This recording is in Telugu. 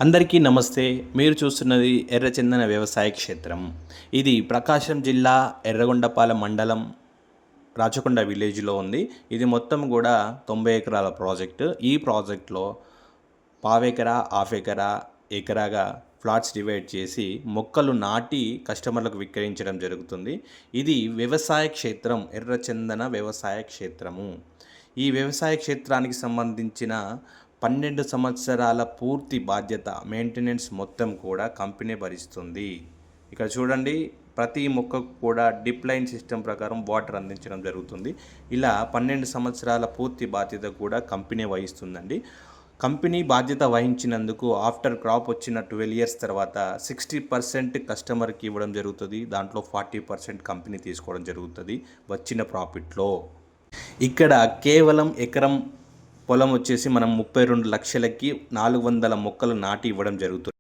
అందరికీ నమస్తే. మీరు చూస్తున్నది ఎర్రచందన వ్యవసాయ క్షేత్రం. ఇది ప్రకాశం జిల్లా ఎర్రగొండపాలెం మండలం రాచకొండ విలేజ్లో ఉంది. ఇది మొత్తం కూడా 90 ఎకరాల ప్రాజెక్టు. ఈ ప్రాజెక్ట్లో పావెకరా, హాఫ్ ఎకరా, ఎకరాగా ఫ్లాట్స్ డివైడ్ చేసి మొక్కలు నాటి కస్టమర్లకు విక్రయించడం జరుగుతుంది. ఇది వ్యవసాయ క్షేత్రం, ఎర్రచందన వ్యవసాయ క్షేత్రము. ఈ వ్యవసాయ క్షేత్రానికి సంబంధించిన 12 సంవత్సరాల పూర్తి బాధ్యత, మెయింటెనెన్స్ మొత్తం కూడా కంపెనీ భరిస్తుంది. ఇక్కడ చూడండి, ప్రతి మొక్కకు కూడా డిప్ లైన్ సిస్టమ్ ప్రకారం వాటర్ అందించడం జరుగుతుంది. ఇలా 12 సంవత్సరాల పూర్తి బాధ్యత కూడా కంపెనీ వహిస్తుందండి. కంపెనీ బాధ్యత వహించినందుకు ఆఫ్టర్ క్రాప్ వచ్చిన 12 ఇయర్స్ తర్వాత 60% కస్టమర్కి ఇవ్వడం జరుగుతుంది. దాంట్లో 40% కంపెనీ తీసుకోవడం జరుగుతుంది వచ్చిన ప్రాఫిట్లో. ఇక్కడ కేవలం ఎకరం పొలం వచ్చేసి మనం 32 లక్షలకి 400 మొక్కలు నాటి ఇవ్వడం జరుగుతుంది.